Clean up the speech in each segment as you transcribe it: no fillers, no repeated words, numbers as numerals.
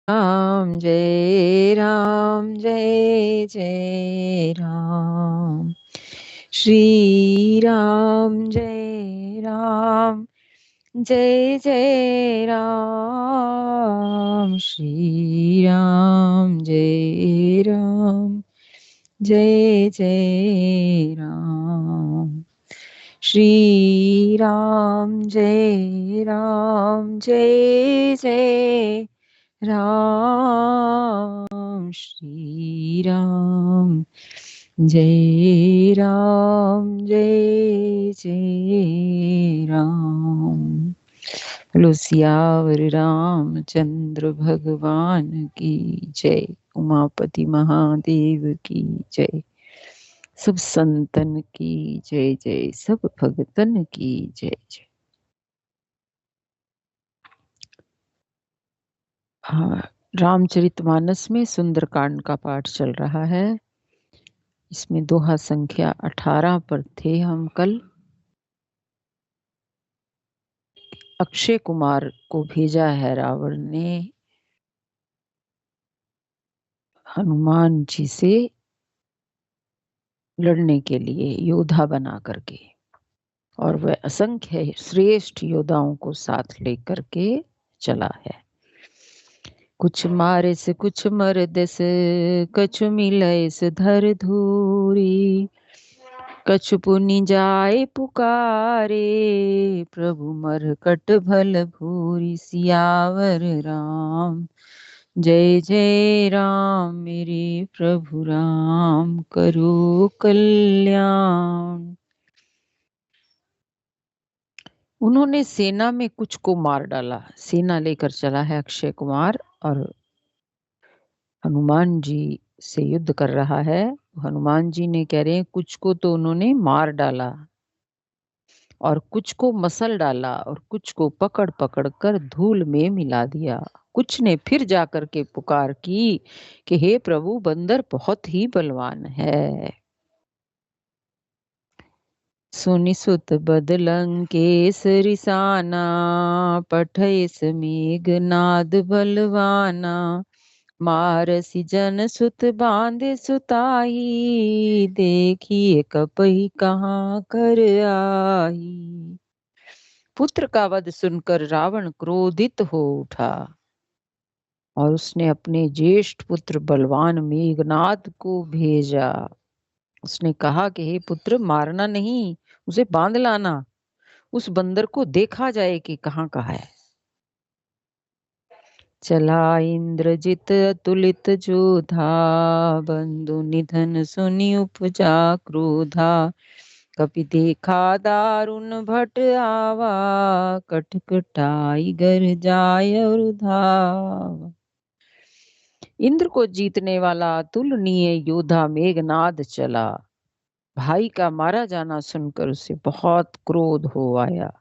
जय राम जय जय राम। श्री राम जय राम जय जय राम। श्री राम जय राम जय जय राम। श्री राम जय राम जय जय राम। श्री राम जय राम जय जय राम। बोलो सियावर रामचंद्र भगवान की जय। उमापति महादेव की जय। सब संतन की जय जय। सब भगतन की जय जय। हाँ, रामचरितमानस में सुंदरकांड का पाठ चल रहा है। इसमें दोहा संख्या 18 पर थे हम कल। अक्षय कुमार को भेजा है रावण ने हनुमान जी से लड़ने के लिए योद्धा बना करके, और वह असंख्य श्रेष्ठ योद्धाओं को साथ लेकर के चला है। कुछ मारे से कुछ मर्द से, कछु मिले से धर धूरी, कछु पुनि जाए पुकारे, प्रभु मरकट भल भूरी। सियावर राम जय जय राम। मेरे प्रभु राम करो कल्याण। उन्होंने सेना में कुछ को मार डाला। सेना लेकर चला है अक्षय कुमार और हनुमान जी से युद्ध कर रहा है। हनुमान जी ने कह रहे हैं कुछ को तो उन्होंने मार डाला और कुछ को मसल डाला और कुछ को पकड़ पकड़ कर धूल में मिला दिया। कुछ ने फिर जाकर के पुकार की कि हे प्रभु, बंदर बहुत ही बलवान है। सुनि सुत बदलंकेश रिसाना, पठैस मेघनाद बलवाना, मारसी जन सुत बांधे सुताई, देखिए कपहि कहाँ कर आई। पुत्र का वध सुनकर रावण क्रोधित हो उठा और उसने अपने ज्येष्ठ पुत्र बलवान मेघनाद को भेजा। उसने कहा कि हे पुत्र, मारना नहीं, उसे बांध लाना। उस बंदर को देखा जाए कि कहाँ का है। चला इंद्रजित अतुलित जोधा, बंधु निधन सुनि उपजा क्रोधा, कपि देखा दारुण भट आवा, कटकटाई गर जाय और धावा। इंद्र को जीतने वाला अतुलनीय योद्धा मेघनाद चला। भाई का मारा जाना सुनकर उसे बहुत क्रोध हो आया।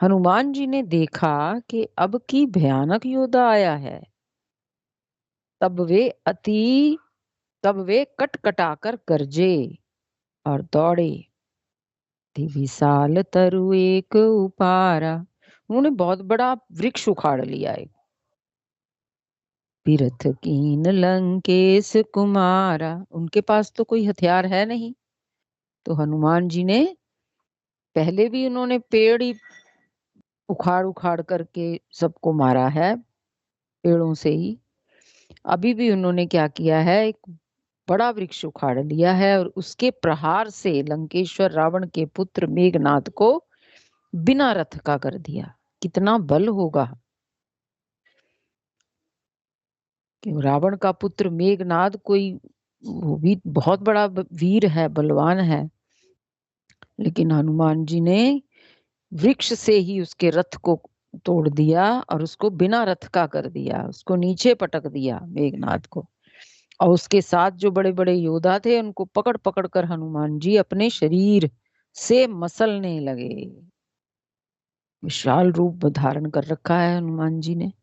हनुमान जी ने देखा कि अब की भयानक योद्धा आया है। तब वे कटकटाकर गरजे और दौड़े। विशाल तरु एक उपारा, उन्होंने बहुत बड़ा वृक्ष उखाड़ लिया है। बिरथ कीन लंकेश कुमारा, उनके पास तो कोई हथियार है नहीं। तो हनुमान जी ने पहले भी उन्होंने पेड़ ही उखाड़ उखाड़ करके सबको मारा है, पेड़ों से ही। अभी भी उन्होंने क्या किया है, एक बड़ा वृक्ष उखाड़ लिया है और उसके प्रहार से लंकेश्वर रावण के पुत्र मेघनाद को बिना रथ का कर दिया। कितना बल होगा कि रावण का पुत्र मेघनाद कोई, वो भी बहुत बड़ा वीर है, बलवान है, लेकिन हनुमान जी ने वृक्ष से ही उसके रथ को तोड़ दिया और उसको बिना रथ का कर दिया, उसको नीचे पटक दिया मेघनाद को। और उसके साथ जो बड़े बड़े योद्धा थे उनको पकड़ पकड़ कर हनुमान जी अपने शरीर से मसलने लगे। विशाल रूप धारण कर रखा है हनुमान जी ने।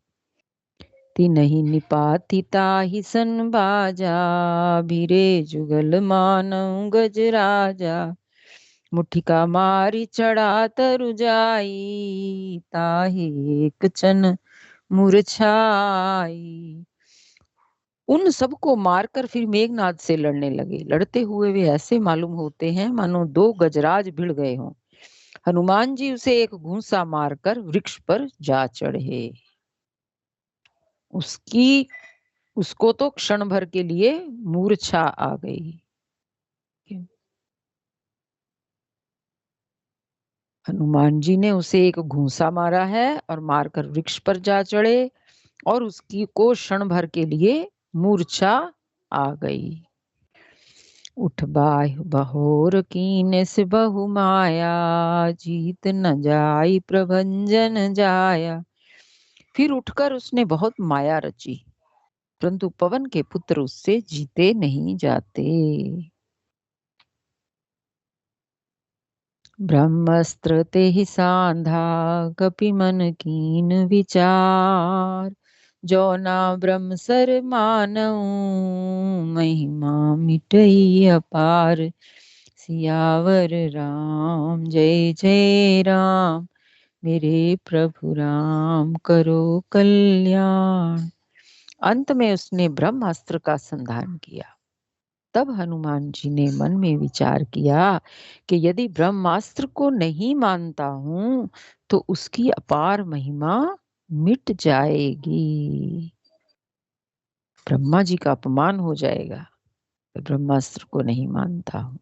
तिनहि निपाति ताहि सन बाजा, भीरे जुगल मानऊ गज राजा, मुठिका मारी चढ़ा तरु जाई, ताहि एक चन मूर्छाई। उन सबको मारकर फिर मेघनाद से लड़ने लगे। लड़ते हुए वे ऐसे मालूम होते हैं मानो दो गजराज भिड़ गए हों। हनुमान जी उसे एक घूंसा मारकर वृक्ष पर जा चढ़े। उसकी उसको तो क्षण भर के लिए मूर्छा आ गई। हनुमान जी ने उसे एक घूंसा मारा है और मारकर वृक्ष पर जा चढ़े और उसकी को क्षण भर के लिए मूर्छा आ गई। उठ बहोर कीने से बहु माया, जीत न जाई प्रभंजन जाया। फिर उठकर उसने बहुत माया रची, परंतु पवन के पुत्र उससे जीते नहीं जाते। ब्रह्मस्त्र ते ही सांधा, कपि मन कीन विचार। जो ना ब्रह्म सर मानऊ, महिमा मिटई अपार। सियावर राम जय जय राम, मेरे प्रभु राम करो कल्याण। अंत में उसने ब्रह्मास्त्र का संधान किया। तब हनुमान जी ने मन में विचार किया कि यदि ब्रह्मास्त्र को नहीं मानता हूं तो उसकी अपार महिमा मिट जाएगी, ब्रह्मा जी का अपमान हो जाएगा। तो ब्रह्मास्त्र को नहीं मानता हूं,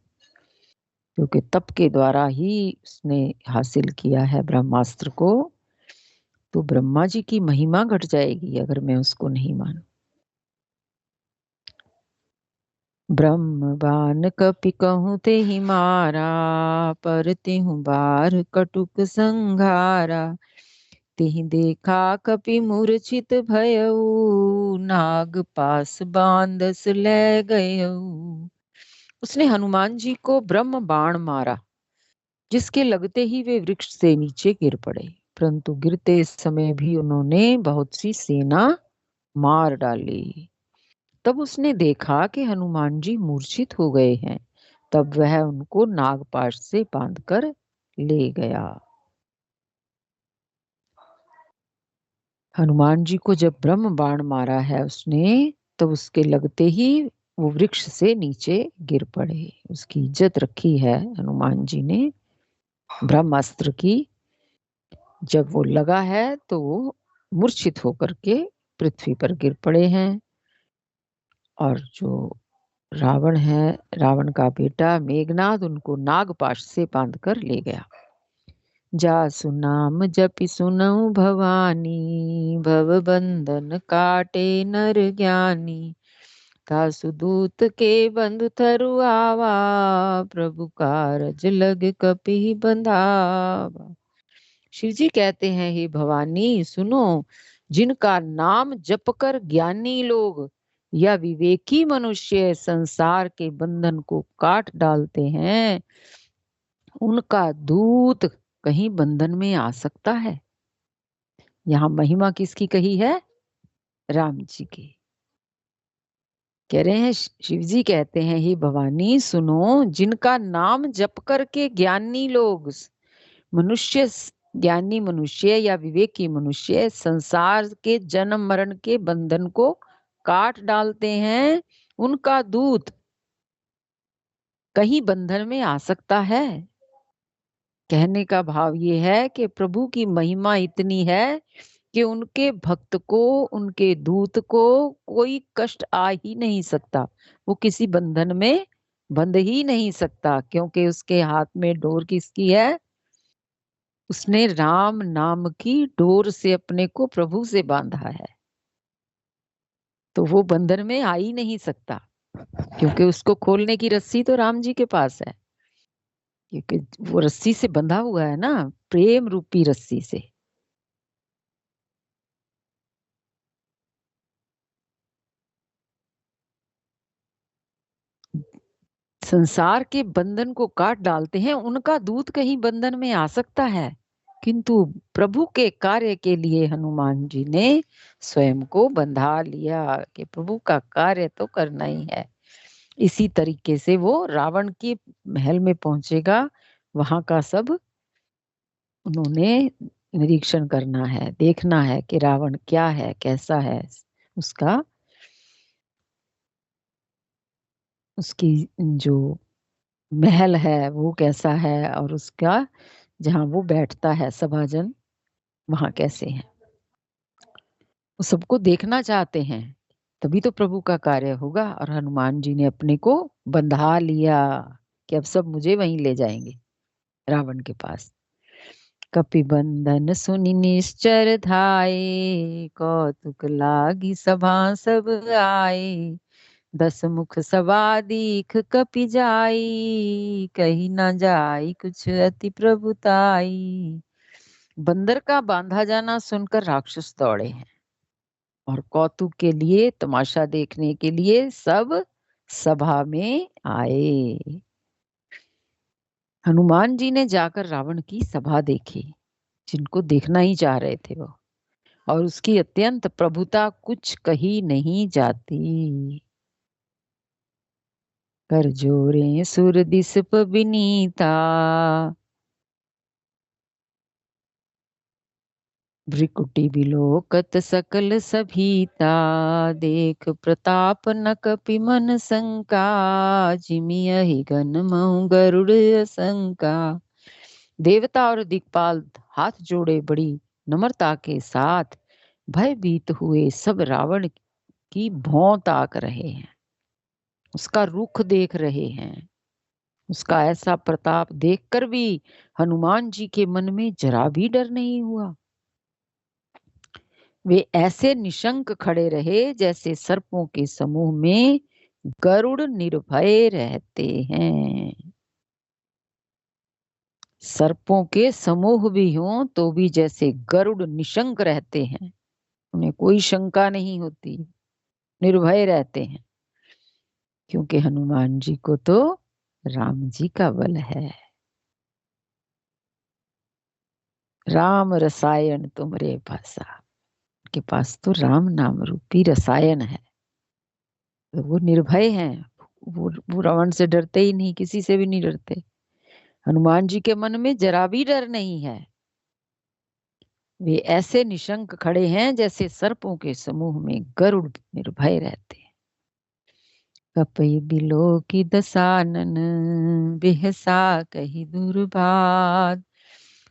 क्योंकि तप के द्वारा ही उसने हासिल किया है ब्रह्मास्त्र को, तो ब्रह्मा जी की महिमा घट जाएगी अगर मैं उसको नहीं मानूं। ब्रह्म बान कपि कहूँ ते ही मारा, पर तिहु बार कटुक संघारा। तिहि देखा कपि मूर्छित भयऊ, नाग पास बांधस ले गयऊ। उसने हनुमान जी को ब्रह्म बाण मारा, जिसके लगते ही वे वृक्ष से नीचे गिर पड़े, परंतु गिरते समय भी उन्होंने बहुत सी सेना मार डाली। तब उसने देखा कि हनुमान जी मूर्छित हो गए हैं। तब वह उनको नागपाश से बांधकर ले गया। हनुमान जी को जब ब्रह्म बाण मारा है उसने, तब उसके लगते ही वो वृक्ष से नीचे गिर पड़े। उसकी इज्जत रखी है हनुमान जी ने ब्रह्मास्त्र की। जब वो लगा है तो वो मूर्छित होकर के पृथ्वी पर गिर पड़े हैं। और जो रावण है, रावण का बेटा मेघनाद, उनको नागपाश से बांधकर ले गया। जासु नाम जपि सुनऊ भवानी, भव बंधन काटे नर ज्ञानी। तासु दूत के बंधु थरु आवा, प्रभु कारज लग कपि बंधावा। शिव जी कहते हैं, हे भवानी सुनो, जिनका नाम जपकर ज्ञानी लोग या विवेकी मनुष्य संसार के बंधन को काट डालते हैं, उनका दूत कहीं बंधन में आ सकता है। यहाँ महिमा किसकी कही है? राम जी की। कह रहे हैं, शिव जी कहते हैं, हे भवानी सुनो, जिनका नाम जप करके ज्ञानी लोग, मनुष्य, ज्ञानी मनुष्य या विवेकी मनुष्य संसार के जन्म मरण के बंधन को काट डालते हैं, उनका दूत कहीं बंधन में आ सकता है। कहने का भाव ये है कि प्रभु की महिमा इतनी है कि उनके भक्त को, उनके दूत को कोई कष्ट आ ही नहीं सकता। वो किसी बंधन में बंध ही नहीं सकता, क्योंकि उसके हाथ में डोर किसकी है? उसने राम नाम की डोर से अपने को प्रभु से बांधा है, तो वो बंधन में आ ही नहीं सकता, क्योंकि उसको खोलने की रस्सी तो राम जी के पास है। क्योंकि वो रस्सी से बंधा हुआ है ना, प्रेम रूपी रस्सी से। संसार के बंधन को काट डालते हैं, उनका दूत कहीं बंधन में आ सकता है, किंतु प्रभु के कार्य के लिए हनुमान जी ने स्वयं को बंधा लिया कि प्रभु का कार्य तो करना ही है। इसी तरीके से वो रावण के महल में पहुंचेगा, वहां का सब उन्होंने निरीक्षण करना है, देखना है कि रावण क्या है, कैसा है, उसका उसकी जो महल है वो कैसा है, और उसका जहाँ वो बैठता है सभाजन वहां कैसे है। वो सबको देखना चाहते हैं, तभी तो प्रभु का कार्य होगा। और हनुमान जी ने अपने को बंधा लिया कि अब सब मुझे वहीं ले जाएंगे, रावण के पास। कपिबंधन सुनि निश्चर धाये, कौतुक लागी सभा सब आए। दस मुख सवा दीख कपि जाई, कही न जाई कुछ अति प्रभुताई। बंदर का बांधा जाना सुनकर राक्षस दौड़े हैं, और कौतुक के लिए, तमाशा देखने के लिए सब सभा में आए। हनुमान जी ने जाकर रावण की सभा देखी, जिनको देखना ही चाह रहे थे वो, और उसकी अत्यंत प्रभुता कुछ कही नहीं जाती। कर जोरे सुर दिसप बिनीता, भ्रिकुटी बिलोकत सकल सभीता। देख प्रताप न कपि मन शंका, जिमियहि गन महु गरुड़ असंका। देवता और दिक्पाल हाथ जोड़े बड़ी नम्रता के साथ भयभीत हुए सब रावण की भौं ताक रहे हैं, उसका रुख देख रहे हैं। उसका ऐसा प्रताप देखकर भी हनुमान जी के मन में जरा भी डर नहीं हुआ। वे ऐसे निशंक खड़े रहे जैसे सर्पों के समूह में गरुड़ निर्भय रहते हैं। सर्पों के समूह भी हों तो भी जैसे गरुड़ निशंक रहते हैं, उन्हें कोई शंका नहीं होती, निर्भय रहते हैं, क्योंकि हनुमान जी को तो राम जी का बल है। राम रसायन तुमरे भाषा, के पास तो राम नाम रूपी रसायन है, तो वो निर्भय हैं। वो रावण से डरते ही नहीं, किसी से भी नहीं डरते। हनुमान जी के मन में जरा भी डर नहीं है। वे ऐसे निशंक खड़े हैं जैसे सर्पों के समूह में गरुड़ निर्भय रहते हैं। कपि बिलो की दसानन, बिहसा कही दुर्बाद।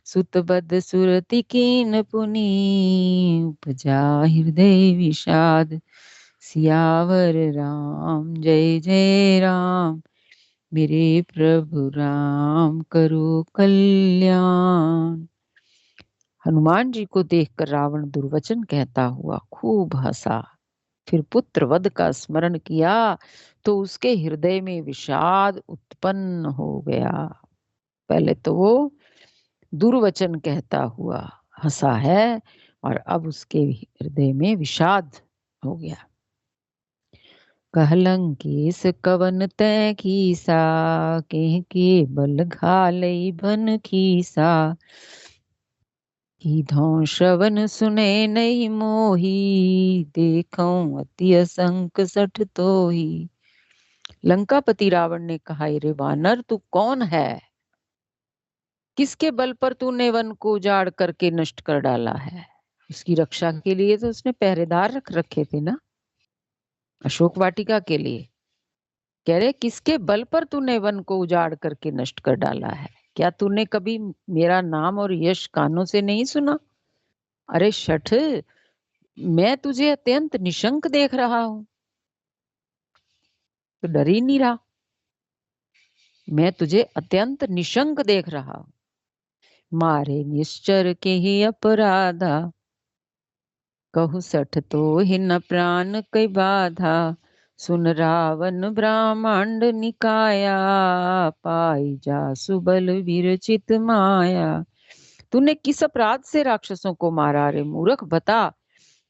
सुत बद सुरति कीन पुनि, उपजा हृदय विषाद। सियावर राम जय जय राम, मेरे प्रभु राम करो कल्याण। हनुमान जी को देखकर रावण दुर्वचन कहता हुआ खूब हंसा। फिर पुत्र वध का स्मरण किया तो उसके हृदय में विषाद उत्पन्न हो गया। पहले तो वो दुर्वचन कहता हुआ हंसा है, और अब उसके हृदय में विषाद हो गया। कहलंकेश कवन तै कीसा, केह के बल घालई भन खीसा। कीधौं श्रवण सुने नहीं मोही, देखऊं अति असंक सठ तोही। लंकापति रावण ने कहा, रे वानर तू कौन है? किसके बल पर तूने वन को उजाड़ करके नष्ट कर डाला है? उसकी रक्षा के लिए तो उसने पहरेदार रख रखे थे ना, अशोक वाटिका के लिए। कह रहे किसके बल पर तूने वन को उजाड़ करके नष्ट कर डाला है? क्या तूने कभी मेरा नाम और यश कानों से नहीं सुना? अरे शठ, मैं तुझे अत्यंत निशंक देख रहा हूं, तो डर ही नहीं रहा। मैं तुझे अत्यंत निशंक देख रहा हूं। मारे निश्चर के ही अपराधा, कहु सठ तो ही न प्राण कई बाधा। सुन रावण ब्रह्मांड निकाया, पाई जा सुबल विरचित माया। तूने किस अपराध से राक्षसों को मारा रे मूर्ख, बता।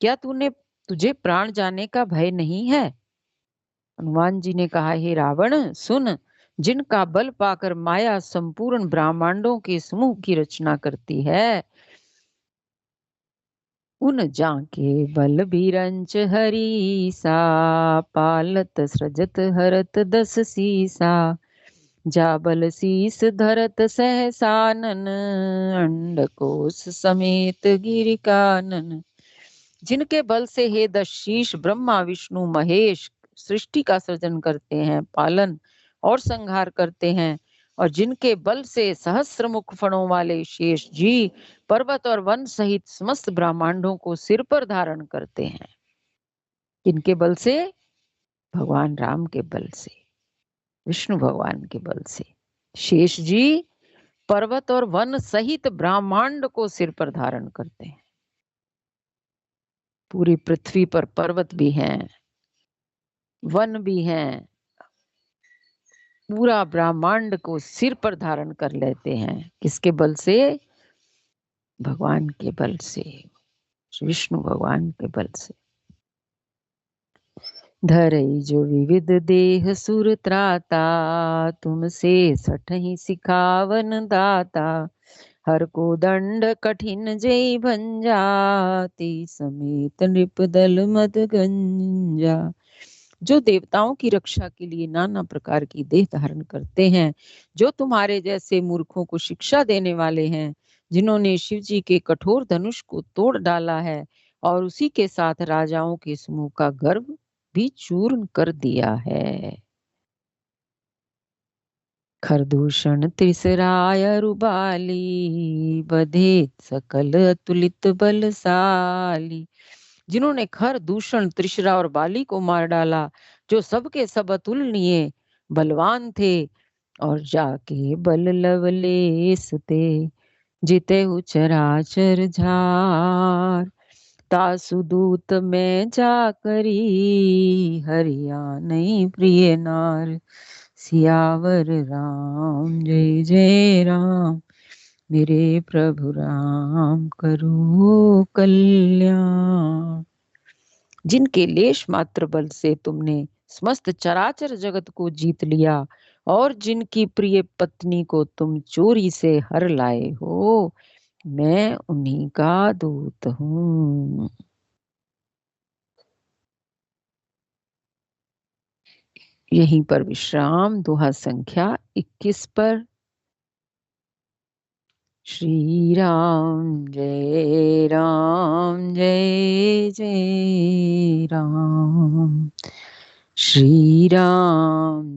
क्या तुझे प्राण जाने का भय नहीं है? हनुमान जी ने कहा, हे रावण सुन, जिनका बल पाकर माया संपूर्ण ब्रह्मांडों के समूह की रचना करती है, उन जाके बल बीरंच हरीसा। पालत सृजत हरत दस सीसा। जाबल शीस धरत सहसानन, अंडकोश समेत गिरिकानन। जिनके बल से हे दशीष ब्रह्मा विष्णु महेश सृष्टि का सृजन करते हैं, पालन और संहार करते हैं, और जिनके बल से सहस्र मुख फणों वाले शेष जी पर्वत और वन सहित समस्त ब्रह्मांडों को सिर पर धारण करते हैं। किनके बल से? भगवान राम के बल से, विष्णु भगवान के बल से। शेष जी पर्वत और वन सहित ब्रह्मांड को सिर पर धारण करते हैं। पूरी पृथ्वी पर पर्वत भी हैं, वन भी हैं, पूरा ब्रह्मांड को सिर पर धारण कर लेते हैं। किसके बल से? भगवान के बल से, विष्णु भगवान के बल से। धरई जो विविध देह सुर त्राता, तुमसे सठही सिखावन दाता। हर को दंड कठिन जय भंजाति, समेत नृप दल मद गंजा। जो देवताओं की रक्षा के लिए नाना प्रकार की देह धारण करते हैं, जो तुम्हारे जैसे मूर्खों को शिक्षा देने वाले हैं, जिन्होंने शिव जी के कठोर धनुष को तोड़ डाला है और उसी के साथ राजाओं के समूह का गर्व भी चूर्ण कर दिया है। खरदूषण त्रिसराय रुबाली, बधे सकल अतुलित बलशाली। जिन्होंने खर दूषण त्रिशरा और बाली को मार डाला, जो सबके सब अतुलनीय बलवान थे, और जाके बल लवलेस ते, जिते चराचर झार। तासुदूत में जाकरी, हरिया नहीं प्रिय नार। सियावर राम जय जय राम, मेरे प्रभु राम करो कल्याण। जिनके लेश मात्र बल से तुमने समस्त चराचर जगत को जीत लिया, और जिनकी प्रिय पत्नी को तुम चोरी से हर लाए हो, मैं उन्हीं का दूत हूँ। यहीं पर विश्राम। दोहा संख्या 21 पर। श्री राम जय जय राम। श्री राम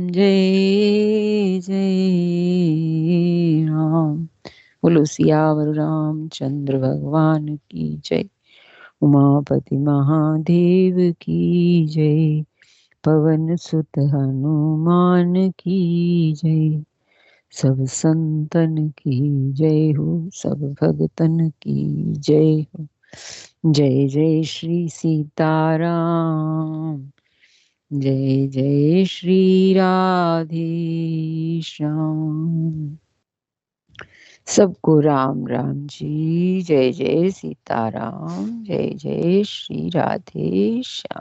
जय जय राम। बोलो सियावर रामचंद्र भगवान की जय। उमापति महादेव की जय। पवन सुत हनुमान की जय। सब संतन की जय हो, सब भगतन की जय हो। जय जय श्री सीताराम, जय जय श्री राधे श्याम। सबको राम राम जी। जय जय सीताराम, जय जय श्री राधे श्याम।